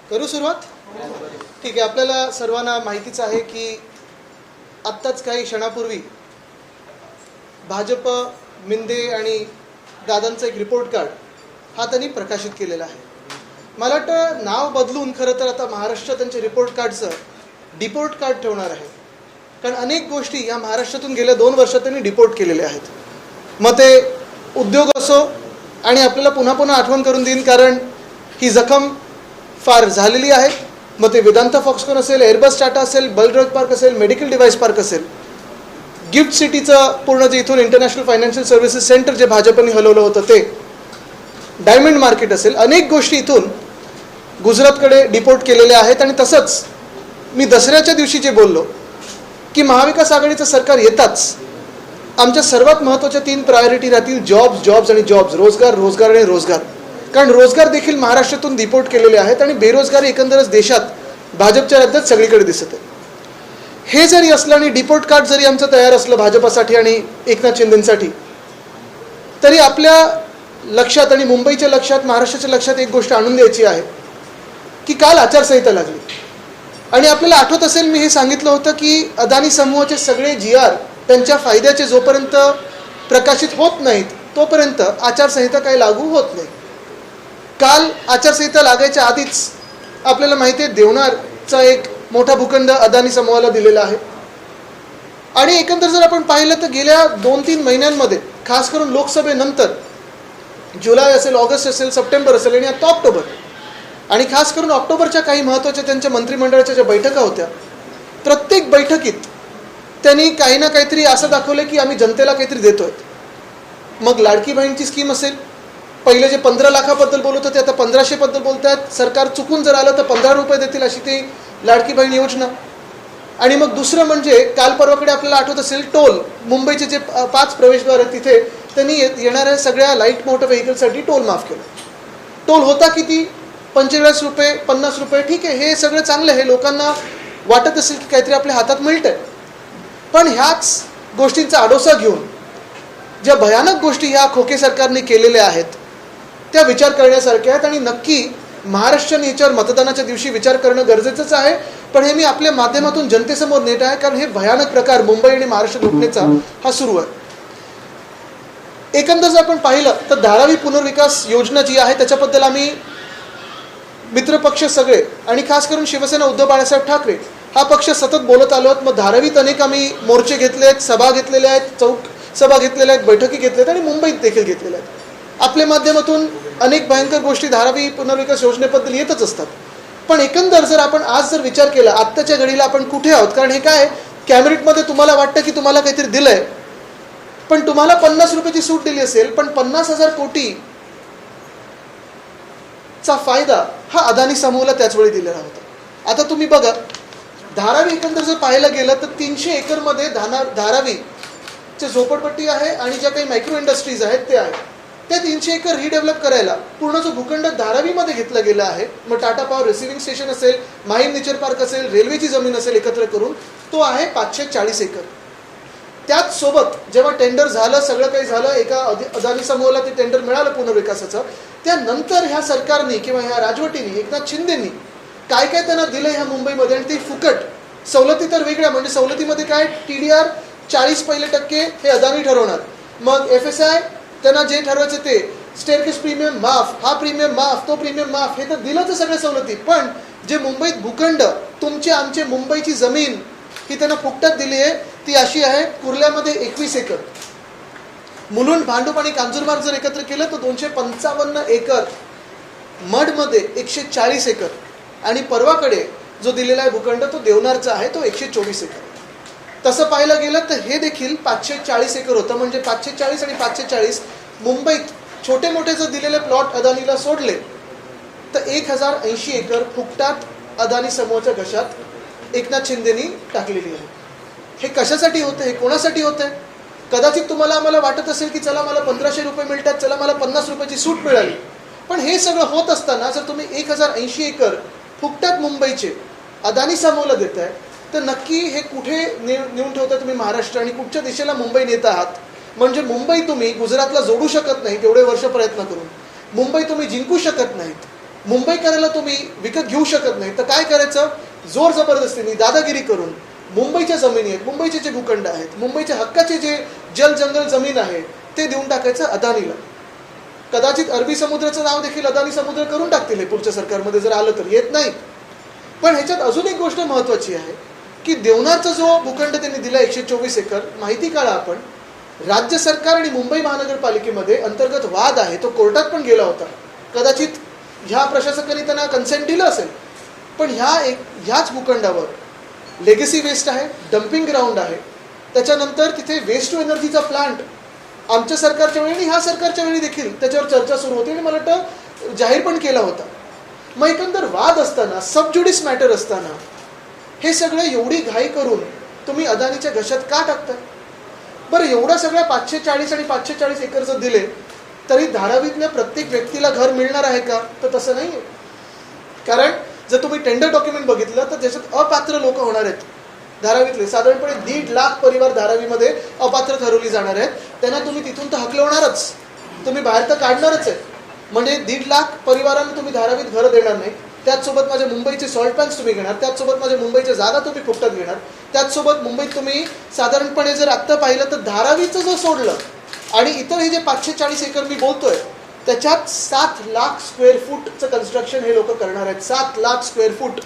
करू सुरुवात? ठीक आहे. आपल्याला सर्वांना माहितीच आहे की आत्ताच काही क्षणापूर्वी भाजप मिंदे आणि दादांचं एक रिपोर्ट कार्ड हा त्यांनी प्रकाशित केलेला आहे. मला वाटतं नाव बदलून खरं तर आता महाराष्ट्र त्यांच्या रिपोर्ट कार्डचं डिपोर्ट कार्ड ठेवणार आहे. कारण अनेक गोष्टी या महाराष्ट्रातून गेल्या 2 वर्षात त्यांनी डिपोर्ट केलेल्या आहेत. मग ते उद्योग असो, आणि आपल्याला पुन्हा पुन्हा आठवण करून देईन कारण ही जखम फार झालेली आहे. मग ते वेदांता फॉक्सकॉन असेल, एअरबस टाटा असेल, बल ड्रग पार्क असेल, मेडिकल डिव्हाइस पार्क असेल, गिफ्ट सिटीचं पूर्ण जे इथून इंटरनॅशनल फायनान्शियल सर्व्हिसेस सेंटर जे भाजपने हलवलं होतं ते, डायमंड मार्केट असेल, अनेक गोष्टी इथून गुजरातकडे डिपोर्ट केलेल्या आहेत. आणि तसंच मी दसऱ्याच्या दिवशी जे बोललो की महाविकास आघाडीचं सरकार येताच आमच्या सर्वात महत्त्वाच्या 3 प्रायोरिटी राहतील: जॉब्स, जॉब्स आणि जॉब्स, रोजगार, रोजगार आणि रोजगार. कारण रोजगार देखील महाराष्ट्रातून डिपोर्ट केलेले आहेत आणि बेरोजगारी एकंदरच देशात भाजपच्या राज्यात सगळीकडे दिसत आहे. हे जरी असलं आणि डिपोर्ट कार्ड जरी आमचं तयार असलं भाजपासाठी आणि एकनाथ शिंदेसाठी, तरी आपल्या लक्षात आणि मुंबईच्या लक्षात, महाराष्ट्राच्या लक्षात एक गोष्ट आणून द्यायची आहे की काल आचारसंहिता लागली. आणि आपल्याला आठवत असेल, मी हे सांगितलं होतं की अदानी समूहाचे सगळे GR त्यांच्या फायद्याचे जोपर्यंत प्रकाशित होत नाहीत तोपर्यंत आचारसंहिता काही लागू होत नाही. काल आचारसंहिता लागायच्या आधीच आपल्याला माहिती आहे देवनारचा एक मोठा भूखंड अदानी समूहाला दिलेला आहे. आणि एकंदर जर आपण पाहिलं तर गेल्या 2-3 महिन्यांमध्ये, खास करून लोकसभेनंतर, जुलै असेल, ऑगस्ट असेल, सप्टेंबर असेल आणि आता ऑक्टोबर, आणि खास करून ऑक्टोबरच्या काही महत्त्वाच्या त्यांच्या मंत्रिमंडळाच्या ज्या बैठका होत्या, प्रत्येक बैठकीत त्यांनी काही ना काहीतरी असं दाखवलं की आम्ही जनतेला काहीतरी देतोय. मग लाडकी बहीणची स्कीम असेल, पहिले जे 15 लाखाबद्दल बोलत होते आता 1500 बद्दल बोलत आहेत. सरकार चुकून जर आलं तर 15 रुपये देतील अशी ती लाडकी बहीण योजना. आणि मग दुसरं म्हणजे काल परवाकडे आपल्याला आठवत असेल, टोल, मुंबईचे जे 5 प्रवेशद्वार आहेत तिथे त्यांनी येणाऱ्या सगळ्या लाईट मोटर व्हेकलसाठी टोल माफ केलं. टोल होता किती? 45 रुपये, 50 रुपये. ठीक आहे, हे सगळं चांगलं आहे, लोकांना वाटत असेल की काहीतरी आपल्या हातात मिळतंय. पण ह्याच गोष्टींचा आडोसा घेऊन ज्या भयानक गोष्टी ह्या खोके सरकारने केलेल्या आहेत त्या विचार करण्यासारख्या आहेत. आणि नक्की महाराष्ट्राने याच्यावर मतदानाच्या दिवशी विचार करणं गरजेचंच आहे. पण हे मी आपल्या माध्यमातून जनतेसमोर नेत आहे कारण हे भयानक प्रकार मुंबई आणि महाराष्ट्र लुटण्याचा हा सुरू आहे. एकंदर जर आपण पाहिलं तर धारावी पुनर्विकास योजना जी आहे त्याच्याबद्दल आम्ही मित्रपक्ष सगळे आणि खास करून शिवसेना उद्धव बाळासाहेब ठाकरे हा पक्ष सतत बोलत आलो आहोत. मग धारावीत अनेक आम्ही मोर्चे घेतले आहेत, सभा घेतलेल्या आहेत, चौक सभा घेतलेल्या आहेत, बैठकी घेतल्या आहेत आणि मुंबईत देखील घेतलेल्या आहेत. आपल्या माध्यमातून अनेक भयंकर गोष्टी धारावी पुनर्विकास योजनेबद्दल येतच असतात. पण एकंदर जर आपण आज जर विचार केला आत्ताच्या घडीला आपण कुठे आहोत, कारण हे काय कॅबिनेटमध्ये तुम्हाला वाटतं की तुम्हाला काहीतरी दिलंय, पण तुम्हाला 50 रुपयाची सूट दिली असेल, पण 50,000 कोटी चा फायदा हा अदानी समूहाला त्याच वेळी दिलेला होता. आता तुम्ही बघा, धारावी एकंदर जर पाहायला गेलं तर 300 एकरमध्ये धारावीचे झोपडपट्टी आहे आणि ज्या काही मायक्रो इंडस्ट्रीज आहेत ते आहे. त्या 300 एकर रिडेव्हलप करायला पूर्ण जो भूखंड धारावीमध्ये घेतला गेला आहे, मग टाटा पॉवर रिसिव्हिंग स्टेशन असेल, माहीम नेचर पार्क असेल, रेल्वेची जमीन असेल, एकत्र करून तो आहे 540 एकर. त्याच सोबत जेव्हा टेंडर झालं, सगळं काही झालं, एका अदानी समूहाला ते टेंडर मिळालं पुनर्विकासाचं, त्यानंतर ह्या सरकारने किंवा ह्या राजवटीने, एकनाथ शिंदेंनी काय काय त्यांना दिलं ह्या मुंबईमध्ये, आणि ते फुकट. सवलती तर वेगळ्या, म्हणजे सवलतीमध्ये काय, TDR 40% हे अदानी ठरवणार, मग FSI त्यांना जे ठरवायचं ते, स्टेअरकेस प्रीमियम माफ, हा प्रीमियम माफ, तो प्रीमियम माफ, हे तर दिलंच सगळ्या सवलती. पण जे मुंबईत भूखंड, तुमचे आमचे मुंबईची जमीन ही त्यांना फुकटात दिली आहे. ती अशी आहे, कुर्ल्यामध्ये 21 एकर, मुलुंड, भांडूप आणि कांजूरमार्ग जर एकत्र केलं तर 255 एकर, मडमध्ये 140 एकर, आणि परवाकडे जो दिलेला आहे भूखंड तो देवनारचा आहे, तो 124 एकर. तसं पाहायला गेलं तर हे देखील 540 एकर होतं. म्हणजे 540 आणि 540 मुंबईत छोटे मोठे जर दिलेले प्लॉट अदानीला सोडले तर 1080 एकर फुकटात अदानी समूहाच्या घशात एकनाथ शिंदेनी टाकलेली आहे. हे कशासाठी होतं, हे कोणासाठी होतं? कदाचित तुम्हाला आम्हाला वाटत असेल की चला मला 1500 रुपये मिळतात, चला मला 50 रुपयाची सूट मिळाली. पण हे सगळं होत असताना जर तुम्ही 1080 एकर फुकटात मुंबईचे अदानी समूहाला देताय तर नक्की हे कुठे नेऊन ठेवता तुम्ही महाराष्ट्र, आणि कुठच्या दिशेला मुंबई नेत आहात? म्हणजे मुंबई तुम्ही गुजरातला जोडू शकत नाही तेवढे वर्ष प्रयत्न करून. मुंबई तुम्ही जिंकू शकत नाहीत, मुंबईकराला तुम्ही विकत घेऊ शकत नाही, तर काय करायचं? जोर जबरदस्तीने दादागिरी करून मुंबईच्या जमिनी आहेत, मुंबईचे जे भूखंड आहेत, मुंबईच्या हक्काचे जे जल जंगल जमीन आहे ते देऊन टाकायचं अदानीला. कदाचित अरबी समुद्राचं नाव देखील अदानी समुद्र करून टाकतील हे पुढच्या सरकारमध्ये जर आलं तर, येत नाही. पण ह्याच्यात अजून एक गोष्ट महत्त्वाची आहे की देवनारचा जो भूखंड त्यांनी दिला 124 एकर, माहिती काढा आपण, राज्य सरकार आणि मुंबई महानगरपालिकेमध्ये अंतर्गत वाद आहे, तो कोर्टात पण गेला होता. कदाचित ह्या प्रशासकांनी त्यांना कन्सेंट दिलं असेल, पण ह्याच भूखंडावर लेगसी वेस्ट आहे, डम्पिंग ग्राउंड आहे, त्याच्यानंतर तिथे वेस्ट टू एनर्जीचा प्लांट आमच्या सरकारच्या वेळी आणि ह्या सरकारच्या वेळी देखील त्याच्यावर चर्चा सुरू होती आणि मला वाटतं जाहीर पण केला होता. मग एकंदर वाद असताना, सबज्युडिस मॅटर असताना हे सगळं एवढी घाई करून तुम्ही अदानीच्या घशात का टाकताय? बरं, एवढा सगळ्या 540 आणि 540 एकर जर दिले तरी धारावीतल्या प्रत्येक व्यक्तीला घर मिळणार आहे का? तर तसं नाही आहे. कारण जर तुम्ही टेंडर डॉक्युमेंट बघितलं तर त्याच्यात अपात्र लोक होणार आहेत. धारावीतले साधारणपणे 1.5 लाख परिवार धारावीमध्ये अपात्र ठरवली जाणार आहेत. त्यांना तुम्ही तिथून तर हकलवणारच, तुम्ही बाहेर तर काढणारच आहे. म्हणजे 1.5 लाख परिवारांना तुम्ही धारावीत घरं देणार नाही. त्याचसोबत माझ्या मुंबईचे सॉल्ट पॅन्स तुम्ही घेणार, त्याचसोबत माझ्या मुंबईच्या जागा तुम्ही फुकटात घेणार, त्याचसोबत मुंबईत तुम्ही साधारणपणे जर आत्ता पाहिलं तर धारावीचं जर सोडलं आणि इतर हे जे 540 एकर मी बोलतोय त्याच्यात 7 लाख स्क्वेअर फूटचं कन्स्ट्रक्शन हे लोक करणार आहेत. 7 लाख स्क्वेअर फूट.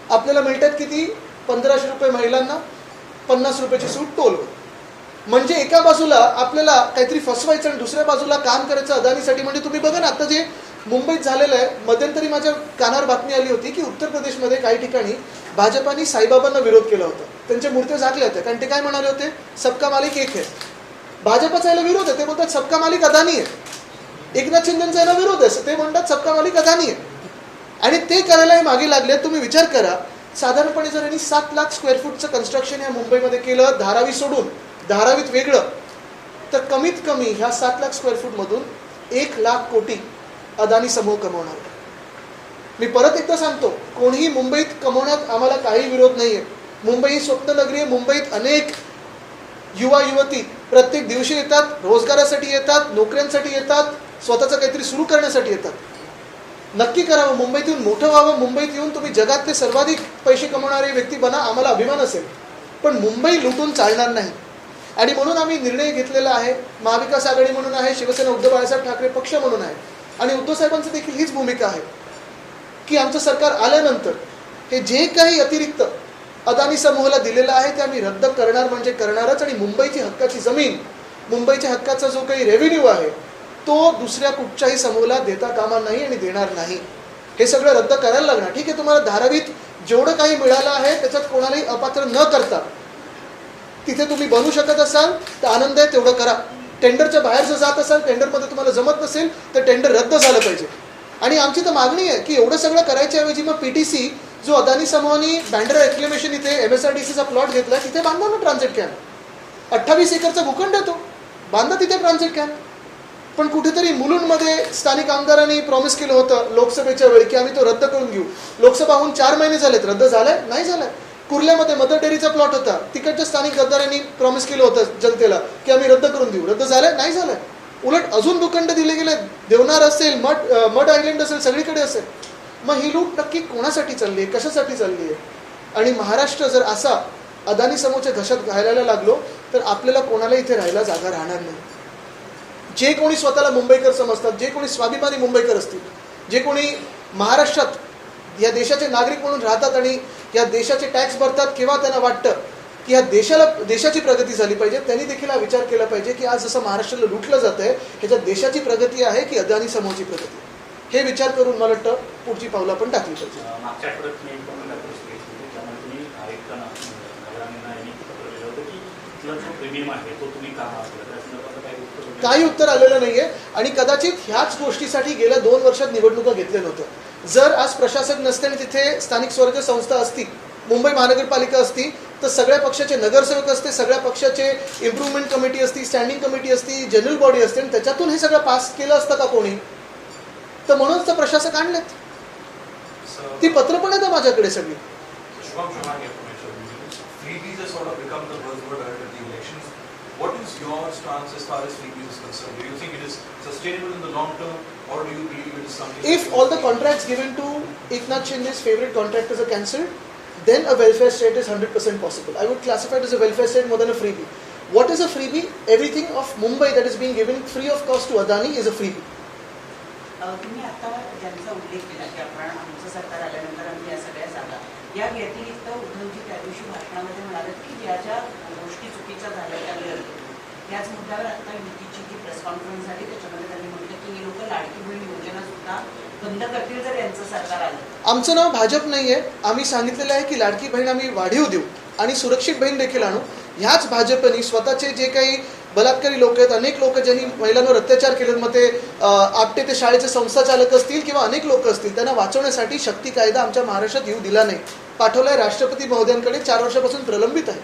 आपल्याला मिळतात किती? 1500 रुपये महिलांना, 50 रुपयाची सूट टोलवर. म्हणजे एका बाजूला आपल्याला काहीतरी फसवायचं आणि दुसऱ्या बाजूला काम करायचं अदानीसाठी. म्हणजे तुम्ही बघा ना, आता जे मुंबईत झालेलं आहे, मध्यंतरी माझ्या कानावर बातमी आली होती की उत्तर प्रदेशमध्ये काही ठिकाणी भाजपाने साईबाबांना विरोध केला होता, त्यांच्या मूर्त्या झाकल्या होत्या, कारण ते काय म्हणाले होते? सबका मालिक एक है. भाजपाचा याला विरोध आहे, ते बोलतात सबका मालिक अदानी आहे. एकनाथ शिंदेचा याला विरोध आहे, ते म्हणतात सबका मालिक अदानी आहे. आणि ते करायला मागे लागले. तुम्ही विचार करा, साधारणपणे जर यांनी 7 लाख स्क्वेअर फूटचं कन्स्ट्रक्शन या मुंबईमध्ये केलं, धारावी सोडून, धारावीत वेगळं, तर कमीत कमी ह्या 7 लाख स्क्वेअर फूटमधून 1 लाख कोटी अदानी समूह कमवणार. मी परत एकदा सांगतो, कोणीही मुंबईत कमवण्यात आम्हाला काही विरोध नाही आहे. मुंबई ही स्वप्ननगरी आहे. मुंबईत अनेक युवा युवती प्रत्येक दिवशी येतात, रोजगारासाठी येतात, नोकऱ्यांसाठी येतात, स्वतःचं काहीतरी सुरू करण्यासाठी येतात. नक्की करावं, मुंबईत येऊन मोठं व्हावं, मुंबईत येऊन तुम्ही जगातले सर्वाधिक पैसे कमवणारे व्यक्ती बना, आम्हाला अभिमान असेल. पण मुंबई लुटून चालणार नाही. आणि म्हणून आम्ही निर्णय घेतलेला आहे. महाविकास आघाडी म्हणून आहे, शिवसेना उद्धव बाळासाहेब ठाकरे पक्ष म्हणून आहे, आणि उद्धव साहेबांचं देखील हीच भूमिका आहे की आमचं सरकार आल्यानंतर हे जे काही अतिरिक्त अदानी समूहाला दिलेलं आहे ते आम्ही रद्द करणार म्हणजे करणारच. आणि मुंबईची हक्काची जमीन, मुंबईच्या हक्काचा जो काही रेव्हेन्यू आहे तो दुसऱ्या कुठच्याही समूहाला देता कामा नाही आणि देणार नाही. हे सगळं रद्द करायला लागणार. ठीक आहे, तुम्हाला धारावीत जेवढं काही मिळालं आहे त्याच्यात कोणालाही अपात्र न करता तिथे तुम्ही बनवू शकत असाल तर आनंद आहे, तेवढं करा. टेंडरच्या बाहेर जर जात असाल, टेंडरमध्ये तुम्हाला जमत नसेल तर टेंडर रद्द झालं पाहिजे. आणि आमची तर मागणी आहे की एवढं सगळं करायच्या ऐवजी मग PTC जो अदानी समूहाने बँड्रा एक्लेमेशन इथे MSRDCचा प्लॉट घेतला, तिथे बांधा ना ट्रान्झिट कॅम्प. 28 एकरचा भूखंड आहे तो, बांधा तिथे ट्रान्झिट कॅम्प. पण कुठेतरी मुलुंडमध्ये स्थानिक आमदारांनी प्रॉमिस केलं होतं लोकसभेच्या वेळी की आम्ही तो रद्द करून घेऊ. लोकसभा होऊन 4 महिने झालेत, रद्द झालाय? नाही झालाय. कुर्ल्यामध्ये मदर डेअरीचा प्लॉट होता, तिकडच्या स्थानिक गद्दारांनी प्रॉमिस केलं होतं जनतेला की आम्ही रद्द करून देऊ, रद्द झालंय? नाही झालंय. उलट अजून भूखंड दिले गेले, देवनार असेल, मड आयलंड असेल, सगळीकडे असेल. मग ही लूट नक्की कोणासाठी चालली आहे, कशासाठी चालली आहे? आणि महाराष्ट्र जर असा अदानी समूहाच्या घशात घालायला लागलो तर आपल्याला कोणाला इथे राहायला जागा राहणार नाही. जे कोणी स्वतःला मुंबईकर समजतात, जे कोणी स्वाभिमानी मुंबईकर असतील, जे कोणी महाराष्ट्रात या देशाचे नागरिक म्हणून राहतात आणि या देशाचे टॅक्स भरतात, केव्हा त्यांना वाटतं की या देशाची प्रगती झाली पाहिजे, त्यांनी देखील हा विचार केला पाहिजे की आज जसं महाराष्ट्राला लुटलं जात आहे ह्याच्यात देशाची प्रगती आहे की अदानी समूहाची प्रगती. हे विचार करून मला वाटतं पुढची पावलं आपण टाकली पाहिजे. मागच्या आठवड्यात मी त्यामुळे तुम्ही आयुक्तांना पत्र होतं की जो प्रीमियम आहे तो तुम्ही का काही उत्तर आलेलं नाहीये. आणि कदाचित ह्याच गोष्टीसाठी गेल्या 2 वर्षात निवडणुका घेतल्या नव्हत्या. जर आज प्रशासक नसते आणि तिथे स्थानिक स्वराज्य संस्था असती, मुंबई महानगरपालिका असती, तर सगळ्या पक्षाचे नगरसेवक असते, सगळ्या पक्षाचे इम्प्रूव्हमेंट कमिटी असती, स्टँडिंग कमिटी असती, जनरल बॉडी असते, आणि त्याच्यातून हे सगळं पास केलं असतं का कोणी? तर म्हणूनच तर प्रशासक आणलेत. ती पत्र पण येतं माझ्याकडे सगळी. What is your stance as far as freebie is concerned? Do you think it is sustainable in the long term, or do you believe it is something? If all the contracts given to Eknath Shinde's favorite contractors are cancelled, then a welfare state is 100% possible. I would classify it as a welfare state more than a freebie. What is a freebie? Everything of Mumbai that is being given free of cost to Adani is a freebie. तुम्ही आता ज्यांचा उल्लेख केला की आपण आमचं सरकार आल्यानंतर आम्ही या सगळ्या जागा, या व्यतिरिक्त उद्धवजी त्या दिवशी भाषणामध्ये म्हणाले की ज्या ज्या गोष्टी चुकीच्या झाल्या त्या वेळेला त्याच मुद्द्यावर आता युतीची जी प्रेस कॉन्फरन्स झाली त्याच्यामध्ये त्यांनी म्हटलं की हे लोक लाडकी बहीण योजना सुद्धा बंद करतील जर यांचं सरकार आलं. आमचं नाव भाजप नाहीये. आम्ही सांगितलेलं आहे की लाडकी बहीण आम्ही वाढीव देऊ आणि सुरक्षित बहीण देखील आणू. ह्याच भाजपनी स्वतःचे जे काही बलात्कारी लोक आहेत, अनेक लोक ज्यांनी महिलांवर अत्याचार केले, मग ते आपटे ते शाळेचे संस्थाचालक असतील किंवा अनेक लोक असतील, त्यांना वाचवण्यासाठी शक्ती कायदा आमच्या महाराष्ट्रात येऊ दिला नाही. पाठवलाय राष्ट्रपती महोदयांकडे, 4 वर्षापासून प्रलंबित आहे.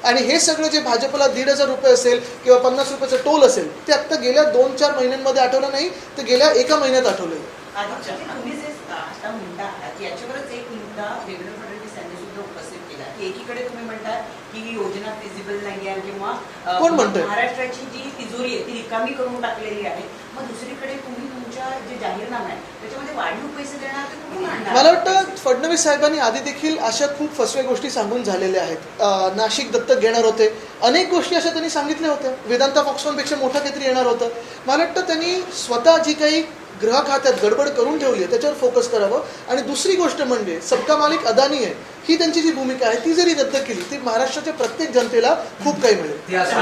आणि हे सगळं जे भाजपला 1,500 रुपये असेल किंवा 50 रुपयाचं टोल असेल ते आत्ता गेल्या 2-4 महिन्यांमध्ये आठवलं नाही, तर गेल्या 1 महिन्यात आठवलं. तुम्ही जे आता म्हणता आहात याच्यावरच एक मुद्दा देवेंद्र फडणवीस यांनी सुद्धा उपस्थित केला की एकीकडे तुम्ही म्हणता की ही योजना फिजिबल नाही आहे किंवा कोण म्हणतंय? महाराष्ट्राची जी तिजोरी आहे ती रिकामी करून टाकलेली आहे, मग दुसरीकडे तुम्ही तुमच्या जे जाहीरनामा आहे त्याच्यामध्ये वाढीव पैसे देणार ते कुठून आणणार? मला वाटतं फडणवीस साहेबांनी आधी देखील अशा खूप फसव्या गोष्टी सांगून झालेल्या आहेत. नाशिक दत्तक घेणार होते, अनेक गोष्टी अशा त्यांनी सांगितल्या होत्या. वेदांता फॉक्सकॉनपेक्षा मोठं काहीतरी येणार होतं. मला वाटतं त्यांनी स्वतः जी काही गृह खात्यात गडबड करून ठेवली आहे त्याच्यावर फोकस करावं. आणि दुसरी गोष्ट म्हणजे सबका मालिक अदानी आहे, ही त्यांची जी भूमिका आहे ती जरी रद्द केली ती महाराष्ट्राच्या प्रत्येक जनतेला खूप काही मिळेल. ते असं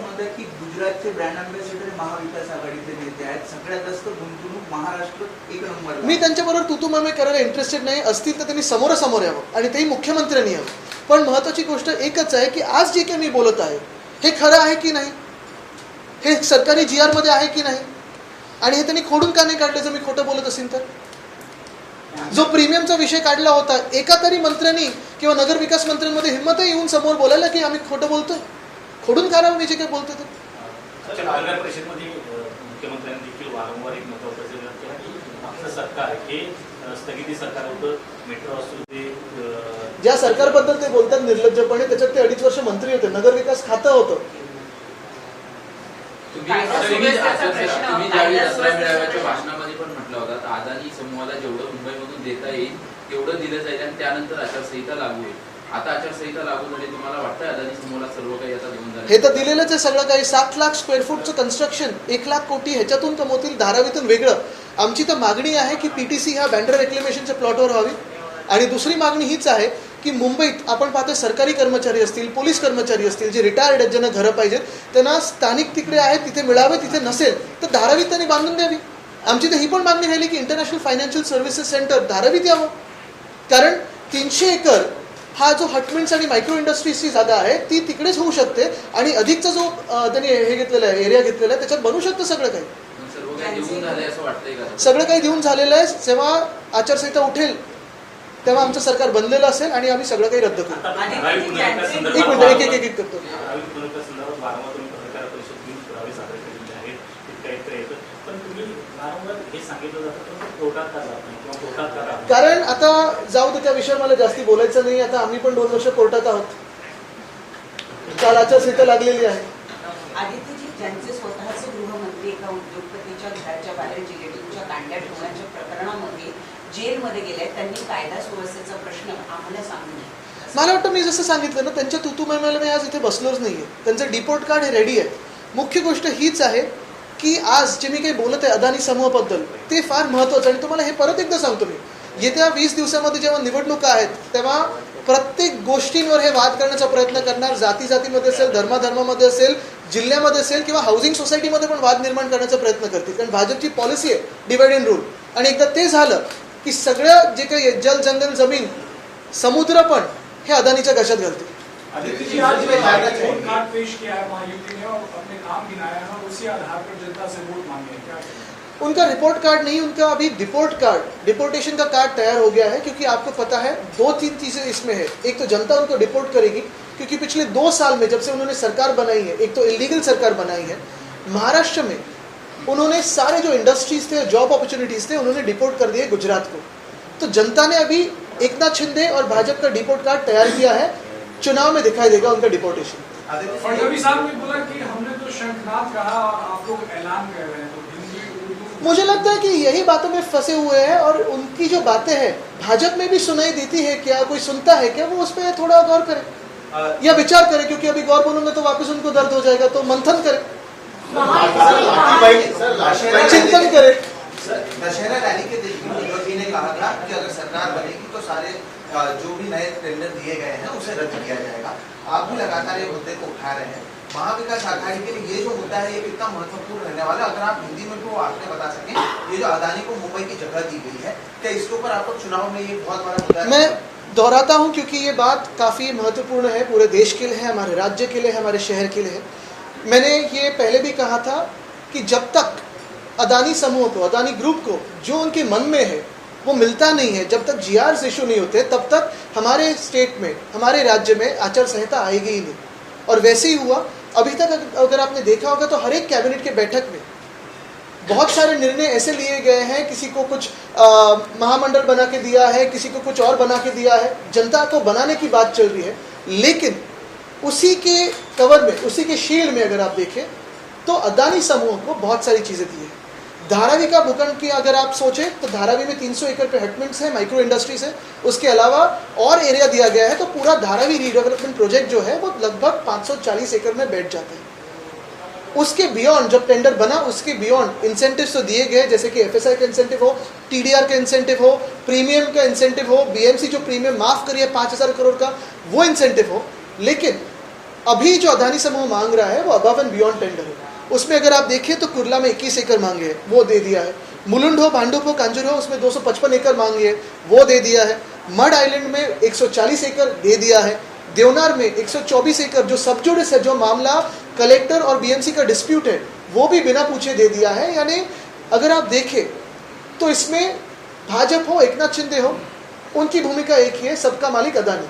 म्हणतात की गुजरातचे ब्रँड अँबॅसेडर महाविकास आघाडीचे नेते आहेत, सगळ्यात जास्त गुंतवणूक महाराष्ट्र 1 नंबर. मी त्यांच्याबरोबर तुतुममे करायला इंटरेस्टेड नाही. असतील तर त्यांनी समोरासमोर यावं आणि तेही मुख्यमंत्र्यांनी यावं. पण महत्त्वाची गोष्ट एकच आहे की आज जे काही मी बोलत आहे हे खरं आहे की नाही, हे सरकारी GR मध्ये आहे की नाही, आणि हे त्यांनी खोडून का नाही काढलं जर मी खोटं बोलत असेल तर. जो प्रीमियमचा विषय काढला होता, एका तरी मंत्र्यांनी किंवा नगरविकास मंत्र्यांमध्ये हिंमत आहे येऊन समोर बोलायला की आम्ही खोटं बोलतोय? खोडून काढावं मी जे काही बोलतो ते. पत्रकार परिषदेमध्ये मुख्यमंत्र्यांनी देखील वारंवार एक महत्त्वाचा प्रश्न केला की आपलं सरकार हे स्थगिती सरकार होतं, मेट्रो असू दे. ज्या सरकारबद्दल ते बोलतात निर्लज्जपणे, त्याच्यात ते 2.5 वर्ष मंत्री होते, नगरविकास खातं होतं. तुम्ही ज्यावेळी दसरा मेळाव्याच्या भाषणामध्ये पण म्हटलं होतं तर अदानी समूहाला जेवढं मुंबईमधून देता येईल तेवढं दिलं जाईल आणि त्यानंतर आचारसंहिता लागू होईल. आता आचारसंहिता लागू झाली, तुम्हाला वाटतं अदानी समूहाला सर्व काही आता देऊन झालं? हे तर दिलेलंच आहे सगळं काही. 7 लाख स्क्वेअर फूटचं कन्स्ट्रक्शन, 1 लाख कोटी ह्याच्यातून कमवतील, धारावीतून वेगळं. आमची तर मागणी आहे की PTC ह्या बँड्रा रेक्लेमेशनच्या प्लॉटवर व्हावी. आणि दुसरी मागणी हीच आहे की मुंबईत आपण पाहतो सरकारी कर्मचारी असतील, पोलीस कर्मचारी असतील, जे रिटायर्ड आहेत, ज्यांना घरं पाहिजेत, त्यांना स्थानिक तिकडे आहेत तिथे मिळावे, तिथे नसेल तर धारावीत त्यांनी बांधून द्यावी. आमची तर ही पण मागणी राहिली की इंटरनॅशनल फायनान्शियल सर्व्हिसेस सेंटर धारावीत यावं. कारण 300 एकर हा जो हटमिन्स आणि मायक्रो इंडस्ट्रीजची जागा आहे ती तिकडेच होऊ शकते आणि अधिकचा जो त्यांनी हे घेतलेला आहे, एरिया घेतलेला आहे, त्याच्यात बनू शकतं सगळं काही. सर्व काही देऊन झालंय असं वाटतंय का? सगळं काही देऊन झालेलं आहे. जेव्हा आचारसंहिता उठेल तेव्हा आमचं सरकार बनलेलं असेल आणि आम्ही सगळं काही रद्द करू. ठराविक पुनर्विकास एक संदर्भात मिनिट, एक करतो. ठराविक पुनर्विकास संदर्भात वारंवार तुम्ही पत्रकार परिषदेत पुरावे सादर केलेले आहेत, तितकं एकत्र येतं. पण तुम्ही वारंवार हे सांगितलं जातं पण कोर्टात का जात नाही किंवा कोर्टात का राहत नाही? कारण आता जाऊ दे, त्या विषयावर मला जास्ती बोलायचं नाही. आता आम्ही पण 2 वर्ष कोर्टात आहोत. काल आचारसंहिता लागलेली आहे. आदित्यजी, ज्यांचे स्वतःचे गृहमंत्री एका उद्योगपतीच्या घराच्या बाहेर जिलेटिनच्या कांड्या ठेवण्याच्या प्रकरणामध्ये जेलमध्ये गेले, त्यांनी कायदा सुव्यवस्थेचा प्रश्न आम्हाला सांगू नये. मला वाटतं मी जसं सांगितलं ना, त्यांच्या तुतुमयमेला मी आज इथे बसलोच नाहीये. त्यांचं डिपोर्ट कार्ड हे रेडी आहे. मुख्य गोष्ट हीच आहे की आज जे मी काही बोलत आहे अदानी समूहाबद्दल ते फार महत्त्वाचं. आणि तुम्हाला हे परत एकदा सांगतो मी, येत्या 20 दिवसामध्ये जेव्हा निवडणुका आहेत तेव्हा प्रत्येक गोष्टींवर हे वाद करण्याचा प्रयत्न करणार. जातीमध्ये असेल, धर्मामध्ये असेल, जिल्ह्यामध्ये असेल किंवा हाऊसिंग सोसायटीमध्ये पण वाद निर्माण करण्याचा प्रयत्न करतील. कारण भाजपची पॉलिसी आहे डिवाइड अँड रूल. आणि एकदा ते झालं की सगळं जे काही जल, जंगल, जमीन, समुद्र पण हे अदानीच्या घशात घालतील. आदित्य आज रिपोर्ट कार्ड पेश किया है महायुति ने और अपने काम गिनाया है और उसी आधार पर जनता से वोट मांगे हैं, क्या? उनका रिपोर्ट कार्ड नहीं, उनका अभी डिपोर्टेशन का कार्ड तैयार हो गया है. क्योंकि आपको पता है 2-3 चीज़ें इसमें है. एक तो जनता उनको डिपोर्ट करेगी क्योंकि पिछले 2 साल में जब से उन्होंने सरकार बनाई है, एक तो इलीगल सरकार बनाई है. महाराष्ट्र में उन्होंने सारे जो इंडस्ट्रीज थे, जॉब अपॉर्चुनिटीज थे, उन्होंने डिपोर्ट कर दिए गुजरात को. तो जनता ने अभी एकनाथ शिंदे और भाजपा का डिपोर्ट कार्ड तैयार किया है. चुनाव में दिखाई देगा उनका डिपोर्टेशन. फडणवीस साहब ने बोला कि हमने तो शंखनाद कहा और आप लोग ऐलान कर रहे हैं, तो हिंदी उर्दू। मुझे लगता है कि यही बातों में फंसे हुए हैं और उनकी जो बातें हैं भाजपा में भी सुनाई देती है क्या, कोई सुनता है क्या, वो उस पर थोड़ा गौर करे या विचार करे, क्योंकि अभी गौर बोलूंगा तो वापस उनको दर्द हो जाएगा, तो मंथन करे, चिंतन करे। दशहरा रैली के दिन उद्धव जी ने कहा था कि अगर सरकार बनेगी तो सारे जो भी नए टेंडर दिए गए हैं उसे रद्द किया जाएगा। आप भी लगातार ये मुद्दे को उठा रहे हैं। महाविकास आघाड़ी के लिए ये जो मुद्दा है ये कितना महत्वपूर्ण रहने वाला है, अगर आप हिंदी में भी वो आगे बता सकें। ये जो अदानी को मुंबई की जगह दी गई है, क्या इसके ऊपर आपको चुनाव में ये बहुत बड़ा मुद्दा है? मैं दोहराता हूं क्योंकि ये बात काफ़ी महत्वपूर्ण है, पूरे देश के लिए है, हमारे राज्य के लिए है, हमारे शहर के लिए है। मैंने ये पहले भी कहा था कि जब तक अदानी समूह को, अदानी ग्रुप को जो उनके मन में है वो मिलता नहीं है, जब तक जीआरस इशू नहीं होते, तब तक हमारे स्टेट में, हमारे राज्य में आचार संहिता आएगी ही नहीं। और वैसे ही हुआ। अभी तक अगर आपने देखा होगा तो हर एक कैबिनेट के बैठक में बहुत सारे निर्णय ऐसे लिए गए हैं, किसी को कुछ महामंडल बना के दिया है, किसी को कुछ और बना के दिया है, जनता को बनाने की बात चल रही है, लेकिन उसी के कवर में, उसी के शील्ड में अगर आप देखें तो अदानी समूह को बहुत सारी चीज़ें दी है। धारावी का भूखंड की अगर आप सोचें तो धारावी में 300 एकड़ पे हटमेंट्स है, माइक्रो इंडस्ट्रीज है, उसके अलावा और एरिया दिया गया है, तो पूरा धारावी रीडेवलपमेंट प्रोजेक्ट जो है वो लगभग 540 एकड़ में बैठ जाता है। उसके बियॉन्ड जब टेंडर बना, उसके बियॉन्ड इंसेंटिव्स तो दिए गए, जैसे कि एफएसआई का इंसेंटिव हो, टीडीआर का इंसेंटिव हो, प्रीमियम का इंसेंटिव हो, बीएमसी जो प्रीमियम माफ करिए 5000 करोड़ का वो इंसेंटिव हो, लेकिन अभी जो अदानी समूह मांग रहा है वो अबव एंड बियॉन्ड टेंडर है। उसमें अगर आप देखिए तो कुर्ला में 21 एकड़ मांगे है, वो दे दिया है। मुलुंड हो, भांडुप हो, कांजूर हो, उसमें 255 एकड़ मांगे है, वो दे दिया है। मड आइलैंड में 140 एकड़ दे दिया है। देवनार में 124 एकड़ जो सब जुडिस है, जो मामला कलेक्टर और बीएमसी का डिस्प्यूट है, वो भी बिना पूछे दे दिया है। यानी अगर आप देखें तो इसमें भाजपा हो, एकनाथ शिंदे हो, उनकी भूमिका एक ही है, सबका मालिक अदानी।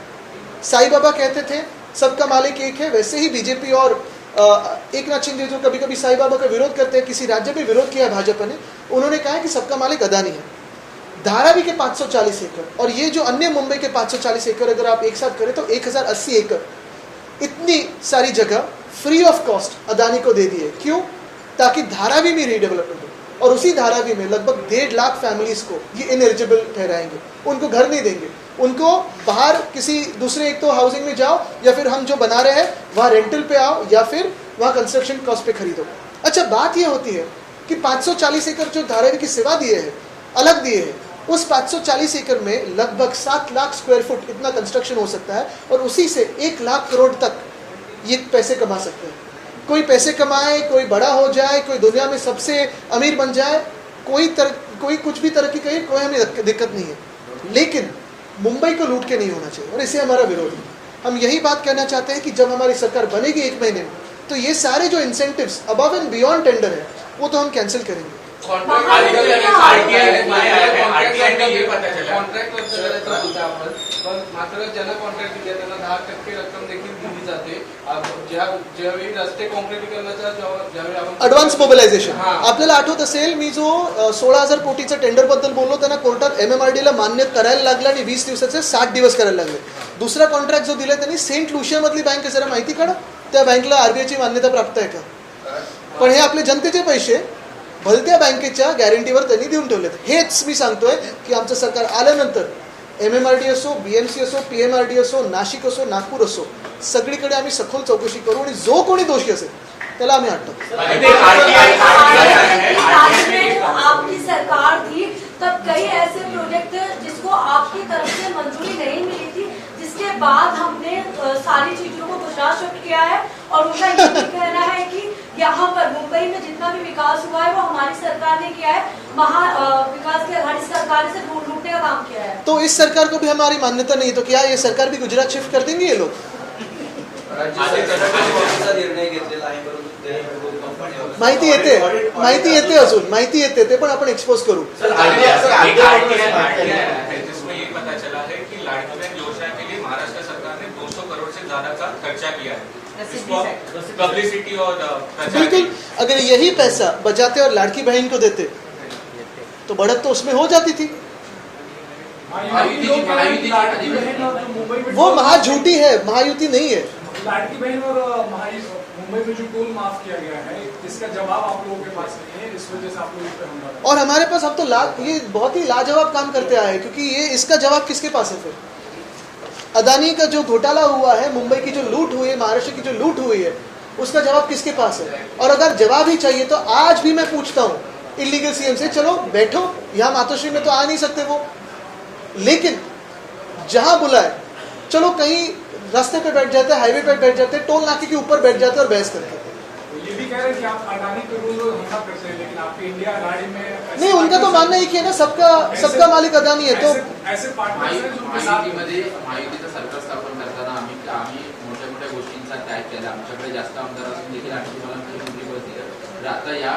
साईं बाबा कहते थे सबका मालिक एक है, वैसे ही बीजेपी और एकनाथ शिंदे जो कभी कभी साईं बाबा का विरोध करते हैं, किसी राज्य में विरोध किया भाजपा ने, उन्होंने कहा है कि सबका मालिक अदानी है। धारावी के 540 एकड़ और ये जो अन्य मुंबई के 540 एकड़ अगर आप एक साथ करें तो 1080 एकड़, इतनी सारी जगह फ्री ऑफ कॉस्ट अदानी को दे दी है। क्यों? ताकि धारावी में रीडेवलपमेंट हो, और उसी धारावी में लगभग 1.5 लाख फैमिलीज को ये इनएलिजिबल ठहराएंगे, उनको घर नहीं देंगे, उनको बाहर किसी दूसरे, एक तो हाउसिंग में जाओ या फिर हम जो बना रहे हैं वहाँ रेंटल पे आओ या फिर वहाँ कंस्ट्रक्शन कॉस्ट पे खरीदो। अच्छा, बात ये होती है कि 540 एकड़ जो धारावी की सेवा दिए है, अलग दिए है, उस 540 एकड़ में लगभग 7 लाख स्क्वायर फुट इतना कंस्ट्रक्शन हो सकता है और उसी से 1 लाख करोड़ तक ये पैसे कमा सकते हैं। कोई पैसे कमाए, कोई बड़ा हो जाए, कोई दुनिया में सबसे अमीर बन जाए, कोई कुछ भी तरक्की करे, कोई हमें दिक्कत नहीं है, लेकिन मुंबई को लूट के नहीं होना चाहिए, और इसे हमारा विरोध है। हम यही बात कहना चाहते हैं कि जब हमारी सरकार बनेगी 1 महीने में, तो ये सारे जो incentives above end beyond tender है वो तो हम कैंसिल करेंगे। मात्र ज्यांना कॉन्ट्रॅक्ट दिले त्यांना 10% रक्कम देखील दिली जाते। ज्यावेळी रस्ते कॉन्क्रीटीकरणाचा ज्यावेळी आपण ॲडव्हान्स मोबिलायझेशन, आपल्याला आठवत असेल मी जो 16,000 कोटीचं टेंडर बद्दल बोललो, त्यांना कोर्टात MMRDला मान्य करायला लागलं आणि 20 दिवसाचे 60 दिवस करायला लागले। दुसरा कॉन्ट्रॅक्ट जो दिला त्यांनी सेंट लुशिया मधली बँक आहे, जरा माहिती काढा, त्या बँकला RBIची मान्यता प्राप्त आहे का? पण हे आपले जनतेचे पैसे भलत्या बँकेच्या गॅरंटीवर त्यांनी देऊन ठेवलेत। हेच मी सांगतोय की आमचं सरकार आल्यानंतर MMRD असो, BMC असो, PMRD असो, नाशिक असो, नागपूर असो, सगळीकडे आम्ही सखोल चौकशी करू आणि जो कोणी दोषी असेल त्याला आम्ही हटतो। आपकी सरकार थी तब कई ऐसे प्रोजेक्ट जिसको आपकी तरफ से मंजूरी नहीं मिली थी, जिसके बाद हमने सारी चीजों को गुजरात शिफ्ट किया है और उनका ये भी कहना है कि यहाँ पर मुंबई में जितना भी विकास हुआ है वो हमारी सरकार ने किया है, विकास की आघाड़ी सरकार से लूटने का काम किया है। तो इस सरकार को भी हमारी मान्यता नहीं, तो क्या ये सरकार भी गुजरात शिफ्ट कर देंगे ये लोग? माहिती येते अजून माहिती येते, ते पण आपण एक्सपोज करू। जिसमें ये पता चला है कि लाडकी बहन योजना के लिए महाराष्ट्र सरकार ने 200 करोड़ से ज्यादा का खर्चा किया है, पब्लिसिटी और बिल्कुल, अगर यही पैसा बचाते और लाड़की बहन को देते तो बढ़त तो उसमें हो जाती थी। वो महाझूठी है, महायुति नहीं है। लाडकी बहन और मुंबई में जो टोल माफ किया गया है, इसका जवाब आप लोगों के पास नहीं है, इस वजह से आप लोग इस पे हमला कर रहे हैं। और हमारे पास अब तो ये बहुत ही लाजवाब काम करते आए हैं, क्योंकि ये इसका जवाब किसके पास है फिर? अदानी का जो घोटाला हुआ है, मुंबई की जो लूट हुई है, महाराष्ट्र की जो लूट हुई है, उसका जवाब किसके पास है? और अगर जवाब ही चाहिए तो आज भी मैं पूछता हूँ इलीगल सीएम से, चलो बैठो, यहाँ मातोश्री में तो आ नहीं सकते वो, लेकिन जहां बुलाए चलो कहीं रास्ते पे बैठ जाते, हाईवे पे बैठ जाते, टोल नाके के ऊपर बैठ जाते और बहस करते। ये भी कह रहे हैं कि आप अडानी पे रोज हमला करते हैं, लेकिन आपके इंडिया गाड़ी में नहीं, उनका तो मानना ही कि है ना, सबका मालिक अदानी है। तो ऐसे पार्टनर्स हैं जो उनके साथ महायुतीमध्ये महायुतीचं सरकार स्थापन करताना आम्ही मोठ्या मोठ्या गोष्टींचा त्याग केला. आमच्याकडे जास्त आमदार असून देखील आणखी मला मुख्यमंत्रीपद दिलं. तर आता या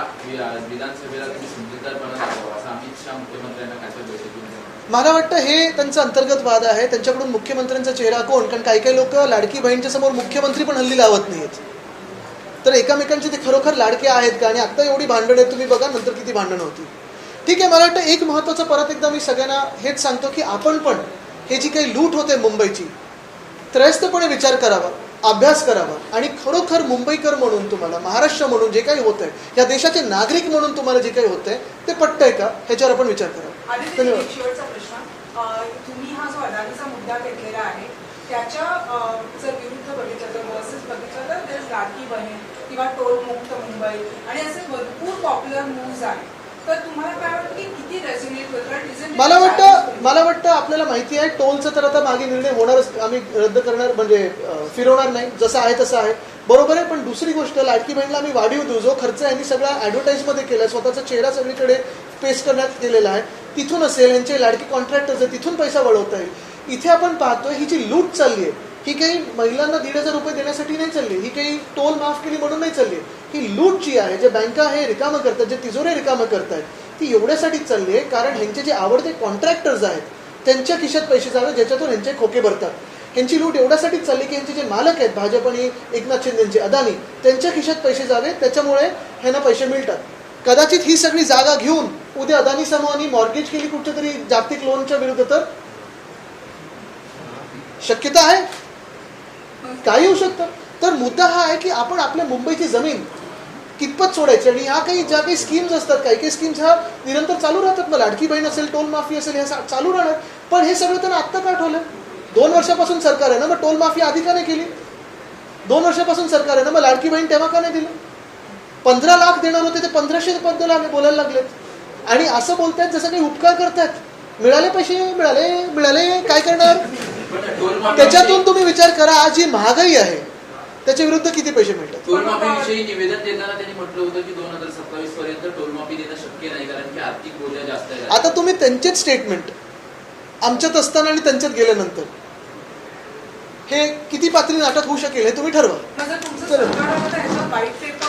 विधानसभेला तुम्ही समजूतदारपणा दाखवा असं अमित शहा मुख्यमंत्र्यांना काय बैठकीत मला वाटतं हे त्यांचा अंतर्गत वाद आहे. त्यांच्याकडून मुख्यमंत्र्यांचा चेहरा कोण, कारण काही काही लोक लाडकी बहीणच्या समोर मुख्यमंत्री पण हल्ली लावत नाहीत. तर एकामेकांचे ते खरोखर लाडके आहेत का? आणि आता एवढी भांडण आहेत, तुम्ही बघा नंतर किती भांडण होती. ठीक आहे, मला वाटतं एक महत्त्वाचं परत एकदा मी सगळ्यांना हेच सांगतो की आपण पण हे जी काही लूट होते मुंबईची, त्रयस्थपणे विचार करावा, अभ्यास करावा, आणि खरोखर मुंबईकर म्हणून तुम्हाला, महाराष्ट्र म्हणून जे काही होतंय, या देशाचे नागरिक म्हणून तुम्हाला जे काही होतंय ते पटतंय का, ह्याच्यावर आपण विचार करावा. धन्यवाद. एक शेवटचा प्रश्न, तुम्ही हा जो अडानीचा मुद्दा घेतलेला आहे त्याच्या जर विरुद्ध बघितलं तर वर्सेस बघितलं तर there's लाडकी बहीण किंवा टोल मुक्त मुंबई आणि असे भरपूर पॉप्युलर मूव्ज आहेत. तर तुम्हाला काय वाटतं की किती रेझोनेट होतं? मला वाटतं आपल्याला माहिती आहे टोलचं तर आता मागे निर्णय होणारच, आम्ही रद्द करणार म्हणजे फिरवणार नाही, जसं आहे तसं आहे, बरोबर आहे. पण दुसरी गोष्ट, लाडकी बहीणला आम्ही वाढीव देऊ, जो खर्च यांनी सगळा ॲडव्हर्टाईजमध्ये केला आहे, स्वतःचा चेहरा सगळीकडे पेस्ट करण्यात गेलेला आहे, तिथून असेल, यांचे लाडके कॉन्ट्रॅक्टर्स आहे, तिथून पैसा वळवता येईल. इथे आपण पाहतोय ही जी लूट चालली आहे, ही काही महिलांना 1,500 रुपये देण्यासाठी नाही चालली, ही काही टोल माफ केली म्हणून नाही चालली. ही लूट जी आहे, जे बँका हे रिकामं करतात, जे तिजोरे रिकामं करतायत, ती एवढ्यासाठीच चालली आहे कारण ह्यांचे जे आवडते कॉन्ट्रॅक्टर्स आहेत त्यांच्या खिशात पैसे जावे, ज्याच्यातून ह्यांचे खोके भरतात. ह्यांची लूट एवढ्यासाठीच चालली की यांचे जे मालक आहेत भाजप आणि एकनाथ शिंदेचे, अदानी, त्यांच्या खिशात पैसे जावे, त्याच्यामुळे ह्यांना पैसे मिळतात. कदाचित ही सगळी जागा घेऊन उद्या अदानी समूहाने मॉर्गेज केली कुठच्या तरी जागतिक लोनच्या विरुद्ध, तर शक्यता आहे, काही होऊ शकतं. तर मुद्दा हा आहे की आपण आपल्या मुंबईची जमीन कितपत सोडायची, आणि ह्या काही ज्या काही स्कीम्स असतात, काही स्कीम्स ह्या निरंतर चालू राहतात. मग लाडकी बहीण असेल, टोल माफी असेल, हे चालू राहणार. पण हे सगळं त्यांना आत्ता का आठवलं? 2 वर्षापासून सरकार आहे ना, मग टोल माफी आधी का नाही केली? 2 वर्षापासून सरकार आहे ना, मग लाडकी बहीण तेव्हा का नाही दिलं? 15 लाख देणार होते ते 1500 बद्दल आम्ही बोलायला लागलेत, आणि असं बोलतायत जसं काही उपकार करतायत. मिळाले पैसे, मिळाले, काय करणार? त्याच्यातून तुम्ही विचार करा, आज जी महागाई आहे त्याच्या विरुद्ध किती पैसे मिळतात. टोलमाफीविषयी निवेदन देताना त्यांनी म्हटलं होतं की 2027 पर्यंत टोलमाफी देणं शक्य नाही कारण की आर्थिक बोजा जास्त आहे. आता तुम्ही त्यांचेच स्टेटमेंट आमच्यात असताना आणि त्यांच्यात गेल्यानंतर हे किती पातळी नाटक होऊ शकेल हे तुम्ही ठरवा. तुमचं सरकार वाईट पेपर